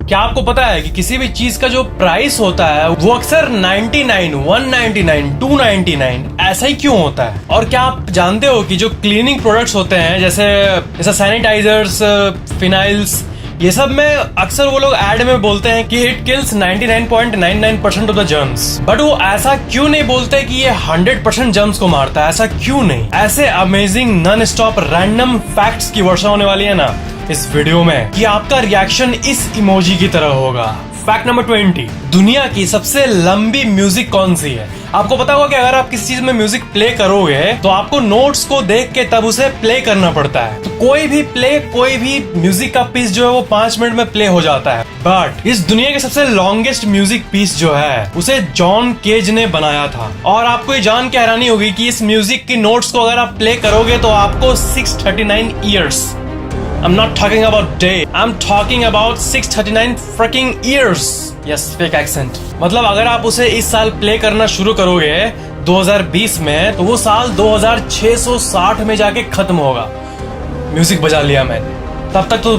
क्या आपको पता है कि किसी भी चीज का जो प्राइस होता है वो अक्सर 99, 199, 299 ऐसा ही क्यों होता है? और क्या आप जानते हो कि जो क्लीनिंग प्रोडक्ट्स होते हैं जैसे सैनिटाइजर्स, फिनाइल्स, ये सब में अक्सर वो लोग एड में बोलते हैं कि it kills 99.99% of the germs, but वो ऐसा क्यों नहीं बोलते कि ये 100% जर्म्स को मारता है? ऐसा क्यों नहीं? ऐसे amazing non stop random facts की वर्षा होने वाली है ना इस वीडियो में कि आपका रिएक्शन इस इमोजी की तरह होगा। फैक्ट नंबर 20, दुनिया की सबसे लंबी म्यूजिक कौन सी है? आपको पता होगा कि अगर आप किसी चीज में म्यूजिक प्ले करोगे तो आपको नोट्स को देख के तब उसे प्ले करना पड़ता है। तो कोई भी म्यूजिक का पीस जो है वो 5 मिनट में प्ले हो जाता है, बट इस दुनिया के सबसे लॉन्गेस्ट म्यूजिक पीस जो है उसे जॉन केज ने बनाया था। और आपको ये जान के हैरानी होगी कि इस म्यूजिक की नोट्स को अगर आप प्ले करोगे तो आपको 639 years, I'm not talking about day, I'm talking about 639 freaking years. Yes, fake accent. मतलब अगर आप उसे इस साल प्ले करना शुरू करोगे 2020 में तो वो साल 2660 में जाके खत्म होगा। म्यूजिक बजा लिया मैंने, तब तक तो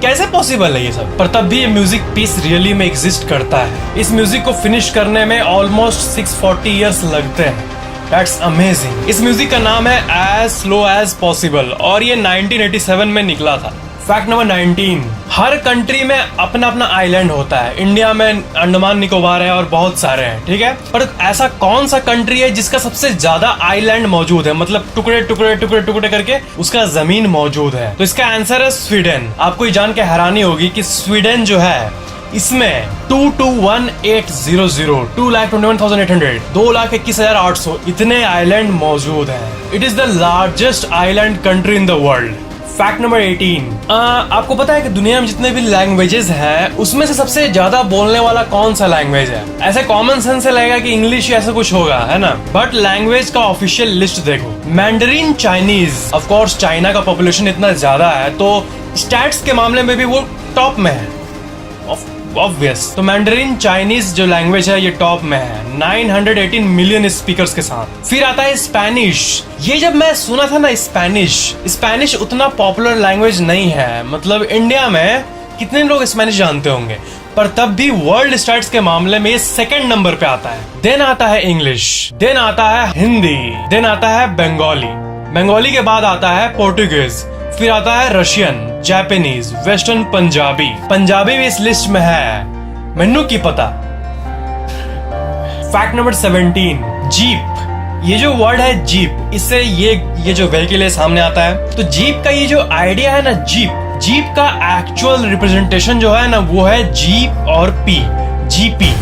कैसे पॉसिबल है ये सब? पर तब भी ये म्यूजिक पीस रियली में एग्जिस्ट करता है। इस म्यूजिक को फिनिश करने में ऑलमोस्ट 640 ईयर्स लगते हैं। That's amazing. इस म्यूजिक का नाम है As Slow As Possible और ये 1987 में निकला था। फैक्ट नंबर 19, हर कंट्री में अपना अपना आइलैंड होता है। इंडिया में अंडमान निकोबार है और बहुत सारे हैं, ठीक है, पर ऐसा कौन सा कंट्री है जिसका सबसे ज्यादा आइलैंड मौजूद है? मतलब टुकड़े टुकड़े टुकड़े टुकड़े करके उसका जमीन मौजूद है। तो इसका आंसर है स्वीडन। आपको ये जान के हैरानी होगी कि स्वीडन जो है इसमें 221,800 2,21,800 2,21,800 इतने आइलैंड मौजूद हैं। It is the largest island country in the world. Fact number 18, आपको पता है कि दुनिया में जितने भी लैंग्वेजेस हैं उसमें से सबसे ज्यादा बोलने वाला कौन सा लैंग्वेज है? ऐसे कॉमन सेंस से लगेगा कि इंग्लिश ऐसा कुछ होगा, है ना, बट लैंग्वेज का ऑफिशियल लिस्ट देखो। Mandarin Chinese, of course China का पॉपुलेशन इतना ज्यादा है तो स्टैट्स के मामले में भी वो टॉप में है, ऑब्वियस। तो मैंडरीन चाइनीज जो लैंग्वेज है ये टॉप में है 918 मिलियन स्पीकर्स के साथ। फिर आता है स्पेनिश। ये जब मैं सुना था ना स्पेनिश उतना पॉपुलर लैंग्वेज नहीं है। मतलब इंडिया में कितने लोग स्पेनिश जानते होंगे, पर तब भी वर्ल्ड स्टैट्स के मामले में ये सेकंड नंबर पे आता है। देन आता है इंग्लिश, देन आता है हिंदी, देन आता है बंगाली के बाद आता है पोर्टुगीज, फिर आता है रशियन, जापानीज, वेस्टर्न पंजाबी भी इस लिस्ट में है। मेनू की पता। Fact number 17, jeep. ये जो वर्ड है जीप, इससे ये जो व्हीकल है सामने आता है। तो जीप का ये जो आइडिया है ना, जीप का एक्चुअल रिप्रेजेंटेशन जो है ना वो है जीप और जीपी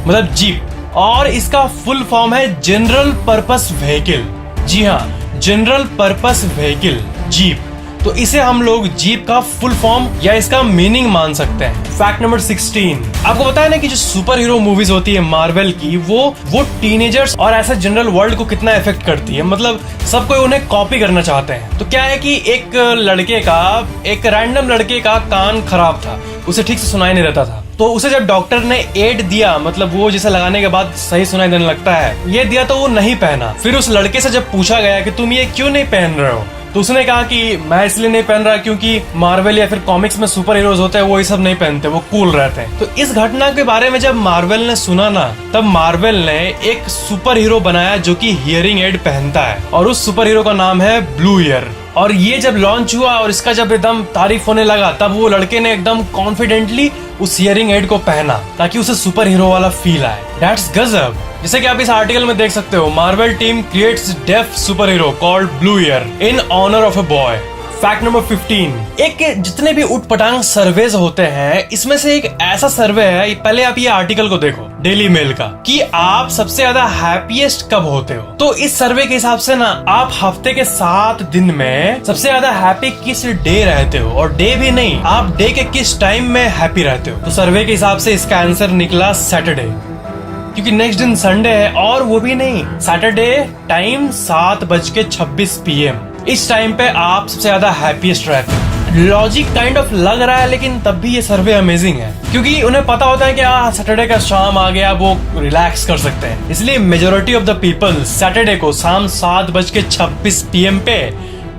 मतलब जीप, और इसका फुल फॉर्म है जनरल पर्पस व्हीकल। जी हाँ, जनरल पर्पस व्हीकल जीप। तो इसे हम लोग जीप का फुल फॉर्म या इसका मीनिंग मान सकते हैं। फैक्ट नंबर 16, आपको पता है ना कि जो सुपर हीरो मूवीज होती है मार्वल की वो टीनेजर्स और ऐसा जनरल वर्ल्ड को कितना इफेक्ट करती है। मतलब सब कोई उन्हें कॉपी करना चाहते हैं। तो क्या है कि एक रैंडम लड़के का कान खराब था, उसे ठीक से सुनाई नहीं देता था। तो उसे जब डॉक्टर ने एड दिया, मतलब वो जिसे लगाने के बाद सही सुनाई देने लगता है, ये दिया तो वो नहीं पहना। फिर उस लड़के से जब पूछा गया कि तुम ये क्यों नहीं पहन रहे हो, तो उसने कहा कि मैं इसलिए नहीं पहन रहा क्योंकि मार्वल या फिर कॉमिक्स में सुपर हीरोज होते हैं वो ये सब नहीं पहनते, वो कूल रहते हैं। तो इस घटना के बारे में जब मार्वल ने सुना ना, तब मार्वल ने एक सुपर हीरो बनाया जो कि हियरिंग एड पहनता है, और उस सुपर हीरो का नाम है ब्लू ईयर। और ये जब लॉन्च हुआ और इसका जब एकदम तारीफ होने लगा, तब वो लड़के ने एकदम कॉन्फिडेंटली उस हियरिंग एड को पहना ताकि उसे सुपर हीरो वाला फील आए। दैट्स गजब। जैसे कि आप इस आर्टिकल में देख सकते हो, Marvel team creates deaf super hero called blue ear in honour of a boy. Fact number 15, जितने भी उटपटांग सर्वेज होते हैं इसमें से एक ऐसा सर्वे है, पहले आप ये आर्टिकल को देखो डेली मेल का, कि आप सबसे ज्यादा हैप्पीएस्ट कब होते हो। तो इस सर्वे के हिसाब से ना आप हफ्ते के 7 दिन में सबसे ज्यादा हैप्पी किस डे रहते हो, और डे भी नहीं, आप डे के किस टाइम में हैप्पी रहते हो। तो सर्वे के हिसाब से इसका आंसर निकला सैटरडे, क्योंकि नेक्स्ट दिन संडे है, और वो भी नहीं, सैटरडे टाइम 7:26 PM। इस टाइम पे आप सबसे ज्यादा हैप्पीएस्ट रहते हैं। लॉजिक काइंड ऑफ लग रहा है, लेकिन तब भी ये सर्वे अमेजिंग है, क्योंकि उन्हें पता होता है कि सैटरडे का शाम आ गया, वो रिलैक्स कर सकते हैं। इसलिए majority of the people Saturday को शाम 7:26 PM पे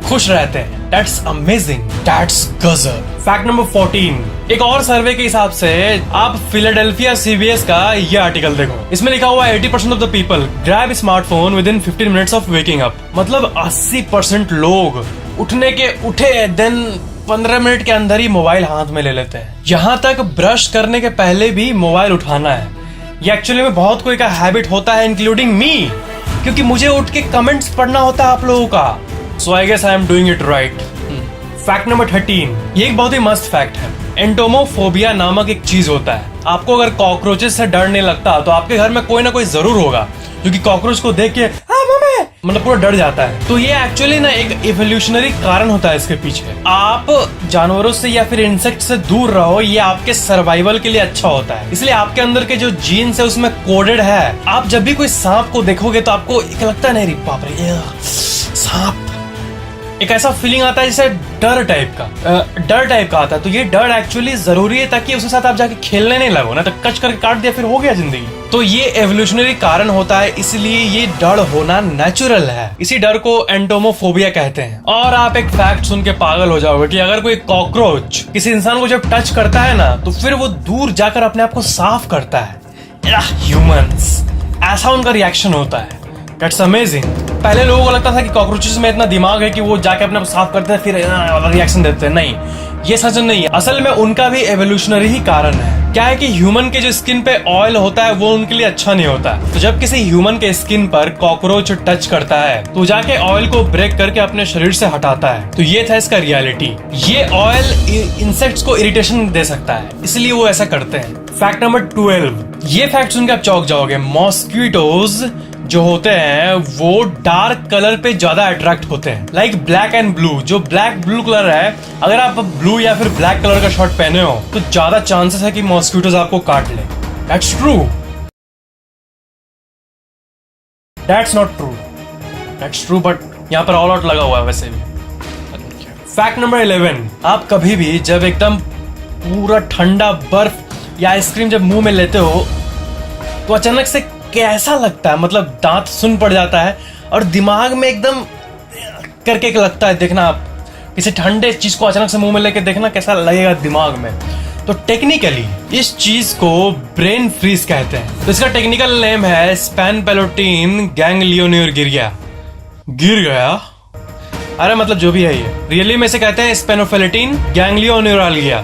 खुश रहते हैं। दैट्स अमेजिंग, दैट्स गजब। फैक्ट नंबर 14, एक और सर्वे के हिसाब से आप फिलाडेल्फिया CBS का ये आर्टिकल देखो, इसमें लिखा हुआ है 80% of the people grab smartphone with in 15 minutes of waking up. मतलब 80% लोग उठने के उठे देन 15 मिनट के अंदर ही मोबाइल हाथ में ले लेते हैं। यहाँ तक ब्रश करने के पहले भी मोबाइल उठाना है। ये एक्चुअली में बहुत कोई का हैबिट होता है, इंक्लूडिंग मी, क्योंकि मुझे उठ के कमेंट्स पढ़ना होता है आप लोगों का। So I guess I am doing it right. Fact number 13, ये एक बहुत ही मस्त फैक्ट है। एंटोमोफोबिया नामक एक चीज होता है। आपको अगर कॉकरोचेस से डर नहीं लगता तो आपके घर में कोई ना कोई जरूर होगा जो कि कॉकरोच को देख के मतलब पूरा डर जाता है। तो ये एक्चुअली ना एक इवोल्यूशनरी कारण होता है इसके पीछे। आप जानवरों से या फिर इंसेक्ट से दूर रहो, ये आपके सर्वाइवल के लिए अच्छा होता है। इसलिए आपके अंदर के जो जीन्स है उसमें कोडेड है। आप जब भी कोई सांप को देखोगे तो आपको एक लगता है, नहीं रे बाप रे सांप, एक ऐसा फीलिंग आता है जैसे डर टाइप का आता है। तो ये डर एक्चुअली जरूरी है ताकि उसके साथ आप जाके खेलने नहीं लगो, ना तो कच करके काट दिया फिर हो गया जिंदगी। तो ये एवोल्यूशनरी कारण होता है, इसलिए ये डर होना नेचुरल है। इसी डर को एंटोमोफोबिया कहते हैं। और आप एक फैक्ट सुन के पागल हो जाओगे कि अगर कोई कॉकरोच किसी इंसान को जब टच करता है ना तो फिर वो दूर जाकर अपने आप को साफ करता है। ह्यूमंस, ऐसा उनका रिएक्शन होता है। That's amazing. पहले लोगों को लगता था कि कॉकरोचेस में इतना दिमाग है कि वो जाके अपने आप साफ करते हैं फिर रिएक्शन देते हैं। नहीं, ये सच नहीं है। असल में उनका भी एवोल्यूशनरी ही कारण है। क्या है कि ह्यूमन के जो स्किन पे ऑयल होता है वो उनके लिए अच्छा नहीं होता। तो जब किसी ह्यूमन के स्किन पर कॉकरोच टच करता है तो जाके ऑयल को ब्रेक करके अपने शरीर से हटाता है। तो ये था इसका रियलिटी। ये ऑयल इंसेक्ट्स को इरिटेशन दे सकता है, इसलिए वो ऐसा करते हैं। फैक्ट नंबर 12, ये फैक्ट सुन के आप चौंक जाओगे। मॉस्किटोज जो होते हैं वो डार्क कलर पे ज्यादा अट्रैक्ट होते हैं, लाइक ब्लैक एंड ब्लू। जो ब्लैक ब्लू कलर है, अगर आप ब्लू या फिर ब्लैक कलर का शर्ट पहने हो तो ज्यादा चांसेस है कि मॉस्किटोज आपको काट ले। That's true, that's not true, that's true, but यहाँ पर ऑल आउट लगा हुआ है वैसे भी। फैक्ट नंबर 11, आप कभी भी जब एकदम पूरा ठंडा बर्फ या आइसक्रीम जब मुंह में लेते हो तो अचानक से कैसा लगता है, मतलब दांत सुन पड़ जाता है और दिमाग में एकदम करके लगता है। देखना आप किसी ठंडे चीज को अचानक से मुंह में लेके देखना कैसा लगेगा दिमाग में। तो टेक्निकली इस चीज को ब्रेन फ्रीज कहते हैं। तो इसका टेक्निकल नेम है स्पैनपेलोटिन गैंग्लियोन्यूरिया। गिर गया, अरे मतलब जो भी है, ये रियली में से कहते हैं स्पेनोफेलेटिन गैंग्लियोन्यूरालिया।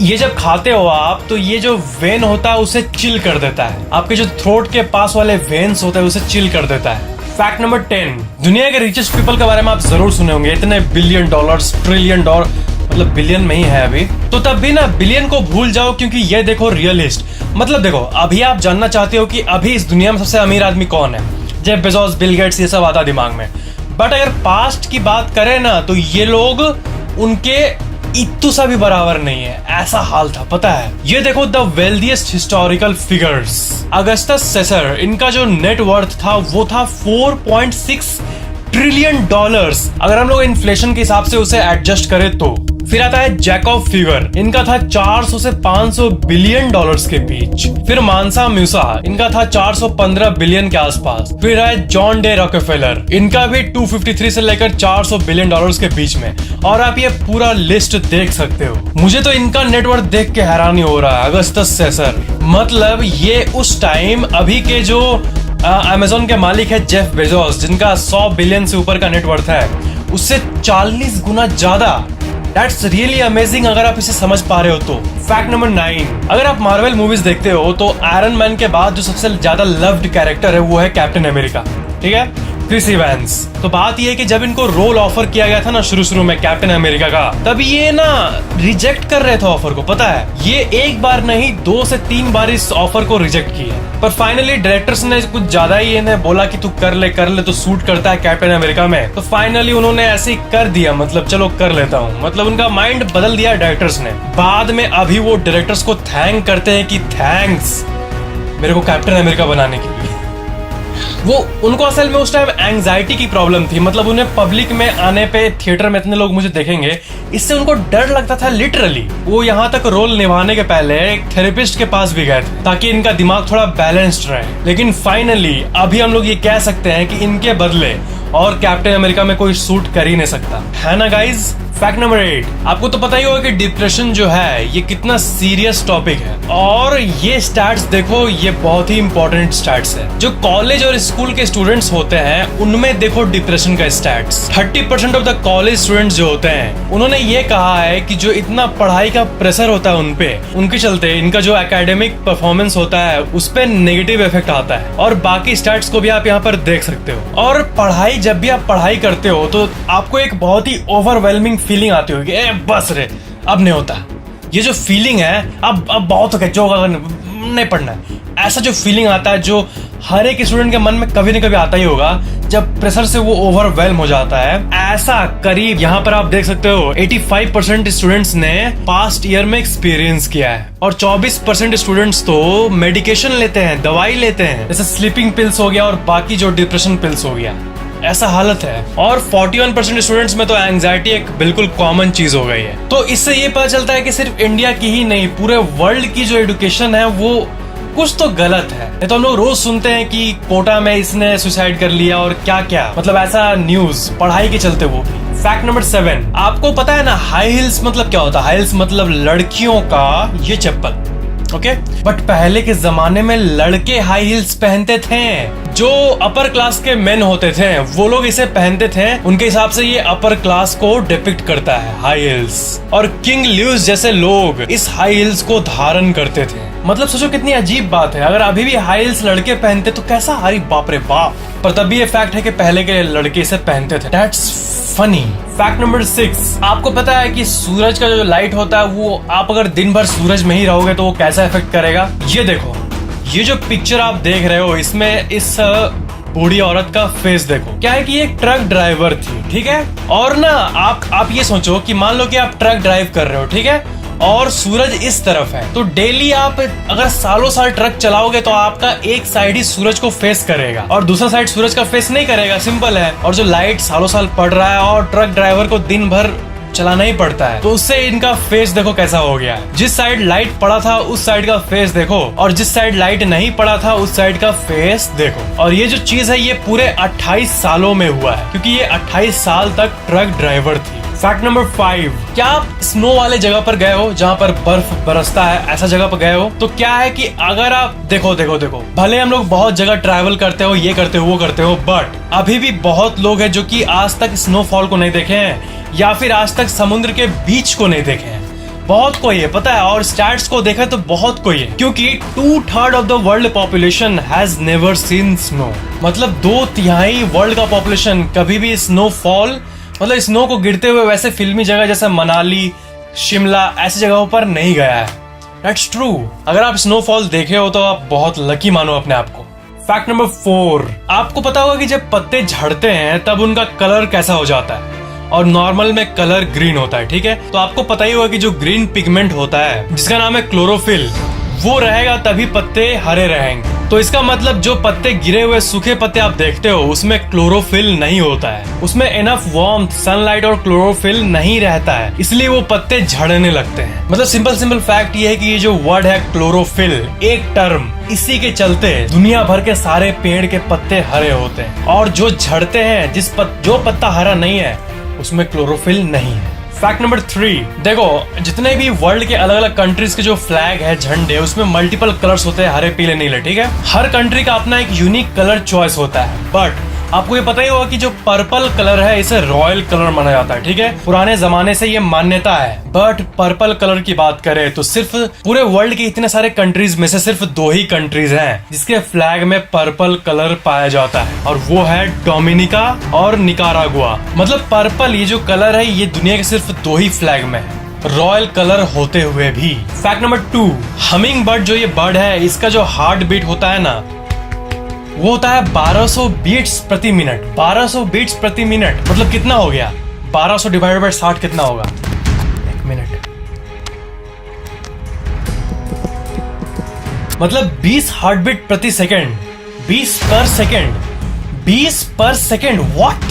ये जब खाते हो आप तो ये जो वेन होता है उसे चिल कर देता है। आपके जो थ्रोट के पास वाले वेन्स होते हैं उसे चिल कर देता है। फैक्ट नंबर 10, दुनिया के रिचेस्ट पीपल के बारे में आप जरूर सुने होंगे। इतने बिलियन डॉलर्स, ट्रिलियन डॉलर, मतलब बिलियन में ही है अभी। तो तब भी ना बिलियन को भूल जाओ, क्योंकि ये देखो रियलिस्ट। मतलब देखो, अभी आप जानना चाहते हो कि अभी इस दुनिया में सबसे अमीर आदमी कौन है, जेफ बेजोस, बिल गेट्स, ये सब आता दिमाग में। बट अगर पास्ट की बात करें ना तो ये लोग उनके इत्तू सा भी बराबर नहीं है, ऐसा हाल था, पता है। ये देखो the wealthiest historical figures. Augustus सेसर, इनका जो नेट वर्थ था वो था 4.6 ट्रिलियन डॉलर्स। अगर हम लोग इन्फ्लेशन के हिसाब से उसे एडजस्ट करें तो। फिर आता है जैकब फीवर, इनका था 400 से 500 बिलियन डॉलर्स के बीच। फिर मानसा म्यूसा, इनका था 415 बिलियन के आसपास। फिर है जॉन डे रॉकफेलर, इनका भी 253 से लेकर 400 बिलियन डॉलर्स के बीच में। और आप ये पूरा लिस्ट देख सकते हो। मुझे तो इनका नेटवर्थ देख के हैरानी हो रहा है। अगस्टस सेसर, मतलब ये उस टाइम अभी के जो अमेज़न के मालिक है जेफ बेजोस, जिनका 100 बिलियन से ऊपर का नेटवर्थ है, उससे 40 गुना ज्यादा। That's really amazing अगर आप इसे समझ पा रहे हो तो। फैक्ट नंबर 9, अगर आप मार्वल मूवीज देखते हो तो आयरन मैन के बाद जो सबसे ज्यादा लव्ड कैरेक्टर है वो है कैप्टन अमेरिका, ठीक है, क्रिस इवेंस। तो बात ये है कि जब इनको रोल ऑफर किया गया था ना शुरू में कैप्टन अमेरिका का, तब ये ना रिजेक्ट कर रहे थे ऑफर को, पता है। ये एक बार नहीं 2 से 3 बार इस ऑफर को रिजेक्ट किया, पर फाइनली डायरेक्टर्स ने कुछ ज्यादा ही इन्हें बोला कि तू कर ले तो सूट करता है कैप्टन अमेरिका में। तो फाइनली उन्होंने ऐसे ही कर दिया, मतलब चलो कर लेता हूँ, मतलब उनका माइंड बदल दिया डायरेक्टर्स ने। बाद में अभी वो डायरेक्टर्स को थैंक करते हैं कि थैंक्स मेरे को कैप्टन अमेरिका बनाने के लिए। वो उनको असल में उस टाइम एंजाइटी की प्रॉब्लम थी, मतलब उन्हें पब्लिक में आने पे, थिएटर में इतने लोग मुझे देखेंगे, इससे उनको डर लगता था लिटरली। वो यहाँ तक रोल निभाने के पहले एक थेरेपिस्ट के पास भी गए थे ताकि इनका दिमाग थोड़ा बैलेंस्ड रहे। लेकिन फाइनली अभी हम लोग ये कह सकते हैं कि इनके बदले और कैप्टन अमेरिका में कोई सूट कर ही नहीं सकता, है ना गाइज। फैक्ट नंबर 8, आपको तो पता ही होगा कि डिप्रेशन जो है ये कितना सीरियस टॉपिक है, और ये स्टैट्स देखो, ये बहुत ही इंपॉर्टेंट स्टैट्स है। जो कॉलेज और स्कूल के स्टूडेंट्स होते हैं उनमें देखो डिप्रेशन का stats 30% of the college students जो होते हैं, उन्होंने ये कहा है कि जो इतना पढ़ाई का प्रेशर होता है उनपे, उनके चलते इनका जो एकेडमिक परफॉर्मेंस होता है उस पर नेगेटिव इफेक्ट आता है। और बाकी स्टैट्स को भी आप यहाँ पर देख सकते हो। और पढ़ाई, जब भी आप पढ़ाई करते हो तो आपको एक बहुत ही ओवरवेलमिंग फीलिंग आती होगी, ए बस रे अब नहीं होता, ये जो फीलिंग है अब बहुत हो गया, जो नहीं पढ़ना है, ऐसा जो फीलिंग आता है जो हर एक स्टूडेंट के मन में कभी न कभी आता ही होगा जब प्रेशर से वो ओवरवेलम हो जाता है। ऐसा करीब यहाँ पर आप देख सकते हो 85% स्टूडेंट्स ने पास्ट ईयर में एक्सपीरियंस किया है, और 24% स्टूडेंट्स तो मेडिकेशन लेते हैं, दवाई लेते हैं, जैसे स्लीपिंग पिल्स हो गया और बाकी जो डिप्रेशन पिल्स हो गया, ऐसा हालत है। और 41% स्टूडेंट्स में तो एंजाइटी एक बिल्कुल कॉमन चीज हो गई है। तो इससे ये पता चलता है कि सिर्फ इंडिया की ही नहीं, पूरे वर्ल्ड की जो एजुकेशन है वो कुछ तो गलत है। तो हम लोग रोज सुनते हैं कि कोटा में इसने सुसाइड कर लिया और क्या क्या, मतलब ऐसा न्यूज पढ़ाई के चलते वो भी। फैक्ट नंबर 7, आपको पता है ना हाई हील्स मतलब क्या होता है? हाई हील्स मतलब लड़कियों का ये चप्पल, ओके? बट पहले के जमाने में लड़के हाई हील्स पहनते थे, जो अपर क्लास के मेन होते थे वो लोग इसे पहनते थे, उनके हिसाब से ये अपर क्लास को डिपिक्ट करता है हाई हील्स। और किंग ल्यूइस जैसे लोग इस हाई हील्स को धारण करते थे। मतलब सोचो कितनी अजीब बात है, अगर अभी भी हाई हील्स लड़के पहनते तो कैसा, अरे बाप रे बाप। पर तभी ये फैक्ट है कि पहले के लड़के इसे पहनते थे। That's funny. फैक्ट नंबर 6, आपको पता है कि सूरज का जो लाइट होता है वो, आप अगर दिन भर सूरज में ही रहोगे तो वो कैसा इफेक्ट करेगा? ये देखो, ये जो पिक्चर आप देख रहे हो इसमें इस बूढ़ी औरत का फेस देखो। क्या है कि एक ट्रक ड्राइवर थी, ठीक है? और ना आप ये सोचो कि मान लो कि आप ट्रक ड्राइव कर रहे हो, ठीक है, और सूरज इस तरफ है, तो डेली आप अगर सालों साल ट्रक चलाओगे तो आपका एक साइड ही सूरज को फेस करेगा और दूसरा साइड सूरज का फेस नहीं करेगा, सिंपल है। और जो लाइट सालों साल पड़ रहा है और ट्रक ड्राइवर को दिन भर चलाना ही पड़ता है, तो उससे इनका फेस देखो कैसा हो गया। जिस साइड लाइट पड़ा था उस साइड का फेस देखो, और जिस साइड लाइट नहीं पड़ा था उस साइड का फेस देखो। और ये जो चीज है ये पूरे 28 सालों में हुआ है, क्योंकि ये 28 साल तक ट्रक ड्राइवर थी। फैक्ट नंबर 5, क्या आप स्नो वाले जगह पर गए हो जहाँ पर बर्फ बरसता है, ऐसा जगह पर गए हो? तो क्या है कि अगर आप देखो, भले हम लोग बहुत जगह ट्रैवल करते हो, ये करते हो वो करते हो, बट अभी भी बहुत लोग हैं जो कि आज तक स्नोफॉल को नहीं देखे हैं या फिर आज तक समुद्र के बीच को नहीं देखे हैं। बहुत कोई है, पता है, और स्टैट्स को देखा तो बहुत कोई है, क्योंकि 2/3 of the world population has never seen snow. मतलब 2/3 वर्ल्ड का पॉपुलेशन कभी भी स्नोफॉल, मतलब स्नो को गिरते हुए वैसे फिल्मी जगह जैसे मनाली, शिमला ऐसी जगहों पर नहीं गया है। That's true. अगर आप स्नोफॉल देखे हो तो आप बहुत लकी मानो अपने आप को। फैक्ट नंबर 4, आपको पता होगा कि जब पत्ते झड़ते हैं तब उनका कलर कैसा हो जाता है, और नॉर्मल में कलर ग्रीन होता है, ठीक है? तो आपको पता ही होगा कि जो ग्रीन पिगमेंट होता है जिसका नाम है क्लोरोफिल, वो रहेगा तभी पत्ते हरे रहेंगे। तो इसका मतलब जो पत्ते गिरे हुए सूखे पत्ते आप देखते हो उसमें क्लोरोफिल नहीं होता है, उसमें एनफ वार्मथ, सनलाइट और क्लोरोफिल नहीं रहता है, इसलिए वो पत्ते झड़ने लगते हैं। मतलब सिंपल फैक्ट ये है कि ये जो वर्ड है क्लोरोफिल, एक टर्म, इसी के चलते दुनिया भर के सारे पेड़ के पत्ते हरे होते हैं, और जो झड़ते हैं जो पत्ता हरा नहीं है उसमें क्लोरोफिल नहीं है। फैक्ट नंबर 3, देखो जितने भी वर्ल्ड के अलग अलग कंट्रीज के जो फ्लैग है, झंडे, उसमें मल्टीपल कलर्स होते हैं, हरे पीले नीले, ठीक है? हर कंट्री का अपना एक यूनिक कलर चॉइस होता है, बट आपको ये पता ही होगा कि जो पर्पल कलर है इसे रॉयल कलर माना जाता है, ठीक है? पुराने जमाने से ये मान्यता है। बट पर्पल कलर की बात करें तो सिर्फ पूरे वर्ल्ड के इतने सारे कंट्रीज में से सिर्फ 2 ही कंट्रीज हैं जिसके फ्लैग में पर्पल कलर पाया जाता है, और वो है डोमिनिका और निकारागुआ। मतलब पर्पल ये जो कलर है ये दुनिया के सिर्फ 2 ही फ्लैग में है, रॉयल कलर होते हुए भी। फैक्ट नंबर 2, हमिंग बर्ड जो ये बर्ड है इसका जो हार्ट बीट होता है ना वो होता है 1200 बीट्स प्रति मिनट। 1200 बीट्स प्रति मिनट मतलब कितना हो गया? 1200 डिवाइडेड बाय 60 कितना होगा? 1 मिनट। मतलब 20 हार्ट बीट प्रति सेकेंड, 20 पर सेकेंड, 20 पर second. What?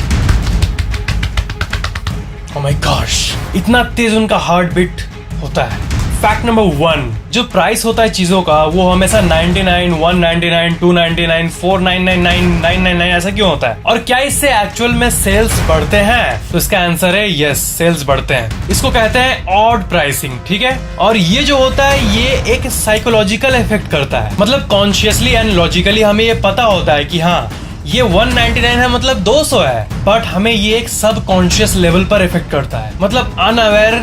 Oh my gosh, इतना तेज उनका हार्ट बीट होता है। फैक्ट नंबर 1, जो प्राइस होता है चीजों का वो हमेशा 99, 199, 299, 499, 999 ऐसा क्यों होता है? और क्या इससे एक्चुअल में सेल्स बढ़ते हैं? तो इसका आंसर है यस, सेल्स बढ़ते हैं। इसको कहते हैं ऑड प्राइसिंग, ठीक है। और ये जो होता है ये एक साइकोलॉजिकल इफेक्ट करता है, मतलब कॉन्शियसली एंड लॉजिकली हमें ये पता होता है कि हाँ ये 199 है मतलब 200 है, बट हमें ये एक सब कॉन्शियस लेवल पर इफेक्ट करता है, मतलब अनअवेयर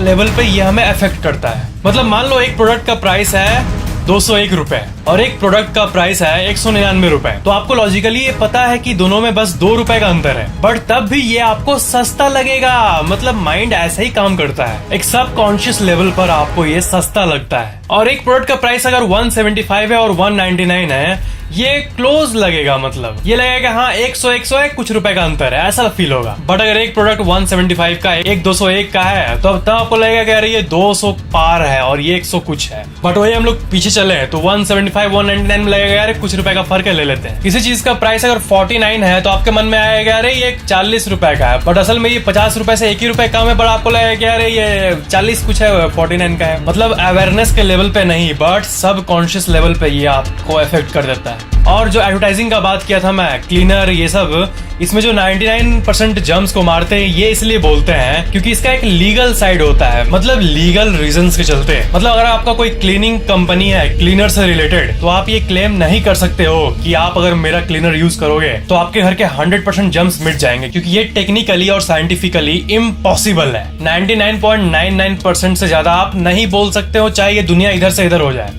लेवल पे ये हमें इफेक्ट करता है। मतलब मान लो एक प्रोडक्ट का प्राइस है 201 रुपए और एक प्रोडक्ट का प्राइस है 199 रुपए, तो आपको लॉजिकली ये पता है कि दोनों में बस 2 रुपए का अंतर है, बट तब भी ये आपको सस्ता लगेगा। मतलब माइंड ऐसे ही काम करता है, एक सब कॉन्शियस लेवल पर आपको ये सस्ता लगता है। और एक प्रोडक्ट का प्राइस अगर 175 है और 199 है, ये क्लोज लगेगा, मतलब ये लगेगा हाँ 100 है, कुछ रुपए का अंतर है, ऐसा फील होगा। बट अगर एक प्रोडक्ट 175 का है, एक 201 का है, तो तब आपको लगेगा कि अरे ये 200 पार है और ये 100 कुछ है। बट वही हम लोग पीछे चले तो 175, 199 में लगेगा यार कुछ रुपए का फर्क है, ले लेते हैं। किसी चीज का प्राइस अगर 49 है तो आपके मन में आएगा अरे ये 40 रुपए का है, बट असल में ये 50 रुपए से 1 ही रुपए कम है, बट आपको लगेगा अरे ये 40 कुछ है, 49 का है। मतलब अवेयरनेस के लेवल पे नहीं, बट सब कॉन्शियस लेवल पे ये आपको इफेक्ट कर देता है। और जो एडवर्टाइजिंग का बात किया था मैं, क्लीनर ये सब, इसमें जो 99% जर्म्स को मारते हैं ये इसलिए बोलते हैं क्योंकि इसका एक लीगल साइड होता है, मतलब लीगल रीजंस के चलते। मतलब अगर आपका कोई क्लीनिंग कंपनी है क्लीनर से रिलेटेड, तो आप ये क्लेम नहीं कर सकते हो कि आप अगर मेरा क्लीनर यूज करोगे तो आपके घर के 100% जर्म्स मिट जाएंगे, क्योंकि ये टेक्निकली और साइंटिफिकली इम्पॉसिबल है। 99.99% से ज्यादा आप नहीं बोल सकते हो, चाहे ये दुनिया इधर से इधर हो जाए,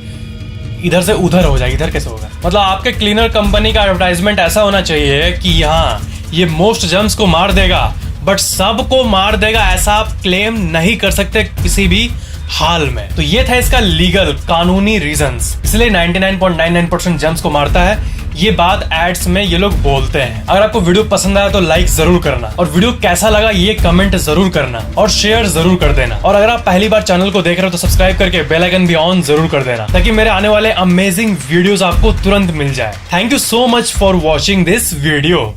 इधर से उधर हो जाए, इधर कैसे होगा। मतलब आपके क्लीनर कंपनी का एडवर्टाइजमेंट ऐसा होना चाहिए कि हाँ ये मोस्ट जर्म्स को मार देगा, बट सबको मार देगा, ऐसा आप क्लेम नहीं कर सकते किसी भी हाल में। तो ये था इसका लीगल कानूनी रीजंस, इसलिए 99.99% जर्म्स को मारता है। ये बात एड्स में ये लोग बोलते हैं। अगर आपको वीडियो पसंद आया तो लाइक जरूर करना, और वीडियो कैसा लगा ये कमेंट जरूर करना, और शेयर जरूर कर देना। और अगर आप पहली बार चैनल को देख रहे हो तो सब्सक्राइब करके बेल आइकन भी ऑन जरूर कर देना, ताकि मेरे आने वाले अमेजिंग वीडियोस आपको तुरंत मिल जाए। Thank you so much for watching this video.